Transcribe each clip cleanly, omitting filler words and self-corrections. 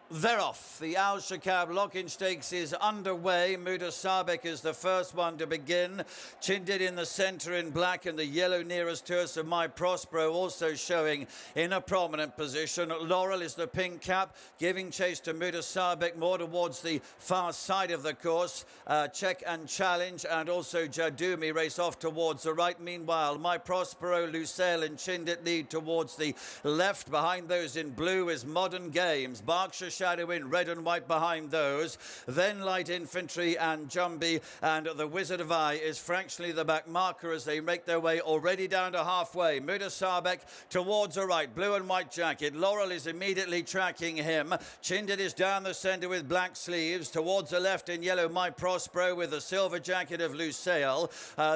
They're off. The Al Shakab Lockinge Stakes is underway. Muda Sabek is the first one to begin. Chindid in the centre in black and the yellow nearest to us of My Prospero also showing in a prominent position. Laurel is the pink cap, giving chase to Muda Sabek more towards the far side of the course. Check and Challenge and also Jadumi race off towards the right. Meanwhile, My Prospero, Lucelle and Chindid lead towards the left. Behind those in blue is Modern Games. Berkshire Shadow in red and white behind those. Then Light Infantry and Jumbie, and the Wizard of Eye is fractionally the back marker as they make their way already down to halfway. Muda Sabek towards the right, blue and white jacket. Laurel is immediately tracking him. Chindid is down the centre with black sleeves. Towards the left in yellow, My Prospero with the silver jacket of Lucille.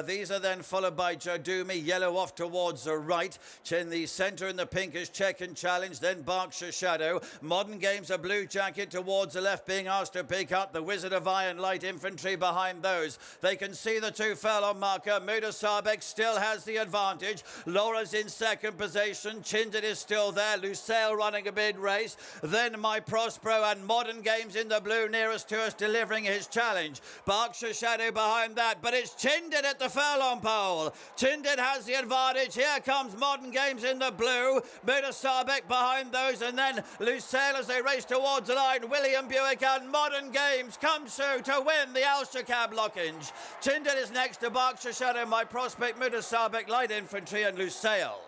These are then followed by Jadumi, yellow off towards the right. In the centre in the pink is Check and Challenge, then Berkshire Shadow. Modern Games, a blue jacket towards the left being asked to pick up. The Wizard of Eye and Light Infantry behind those. They can see the two furlong marker. Muda Sabek still has the advantage. Laura's in second position. Chindid is still there. Lucille running a bid race. Then My Prospero and Modern Games in the blue nearest to us delivering his challenge. Berkshire Shadow behind that, but it's Chindid at the furlong pole. Chindid has the advantage. Here comes Modern Games in the blue. Muda Sabek behind those, and then Lucille as they race towards the line. William Buick and Modern Games come through to win the Al Shakab Lockinge. Chindid is next to Berkshire Shadow, My Prospect, Muda Sabek, Light Infantry and Lucille.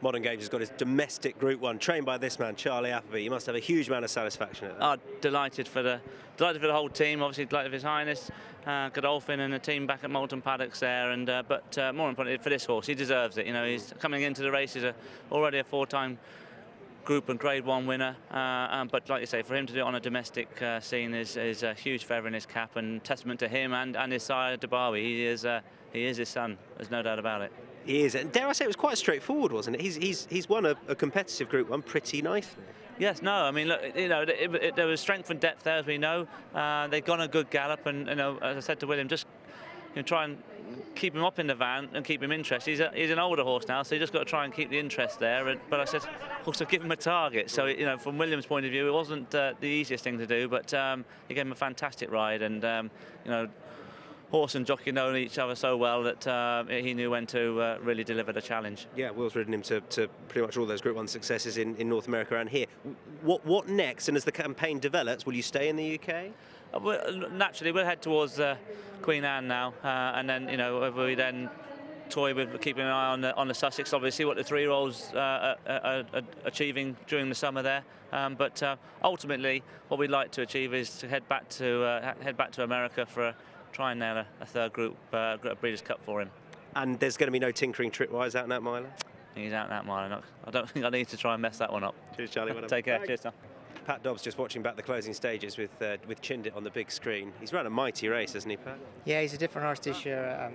Modern Games has got his domestic Group 1, trained by this man, Charlie Appleby. You must have a huge amount of satisfaction at that. Delighted for the whole team, obviously delighted for His Highness, Godolphin and the team back at Moulton Paddocks there, and but more importantly for this horse, he deserves it. You know, he's coming into the race, he's already a four-time Group and Grade 1 winner, but like you say, for him to do it on a domestic scene is a huge feather in his cap, and testament to him and his sire Dubawi. He is his son, there's no doubt about it. He is, and dare I say, it was quite straightforward, wasn't it? He's won a competitive Group 1 pretty nicely. Yes, no, I mean, look, you know, there was strength and depth there, as we know. They've gone a good gallop, and you know, as I said to William, just try and keep him up in the van and keep him interested. He's an older horse now, so you just got to try and keep the interest there. But I said, also give him a target. So you know, from William's point of view, it wasn't the easiest thing to do, but he gave him a fantastic ride, and you know, horse and jockey know each other so well that he knew when to really deliver the challenge. Yeah, Will's ridden him to pretty much all those Group 1 successes in North America and here. What next? And as the campaign develops, will you stay in the UK? Naturally, we'll head towards Queen Anne now, and then you know, whether we then toy with keeping an eye on the Sussex, obviously what the three-year-olds are achieving during the summer there. But ultimately, what we'd like to achieve is to head back to America for try and nail a third Group Breeders' Cup for him. And there's going to be no tinkering trip-wise out in that mile? He's out in that mile. I don't think I need to try and mess that one up. Cheers, Charlie. Well done. Take care. Cheers, Tom. Pat Dobbs just watching back the closing stages with Chindit on the big screen. He's run a mighty race, hasn't he, Pat? Yeah, he's a different horse this year.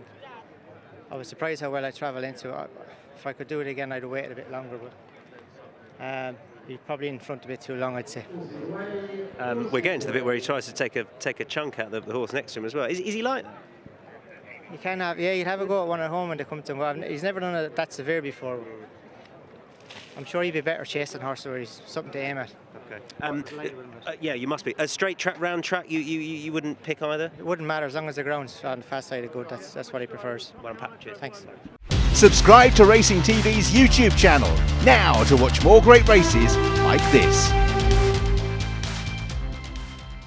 I was surprised how well I travelled into it. If I could do it again, I'd have waited a bit longer, but he's probably in front a bit too long, I'd say. We're getting to the bit where he tries to take a chunk out of the horse next to him as well. Is he like that? You can have, yeah, you'd have a go at one at home when they come to him. He's never done it that severe before. I'm sure he'd be better chasing horse, or he's something to aim at. Okay. Yeah, you must be. A straight track, round track, you wouldn't pick either? It wouldn't matter as long as the ground's on the fast side of good. That's what he prefers. Well, I'm Pat. Cheers. Thanks. Subscribe to Racing TV's YouTube channel now to watch more great races like this.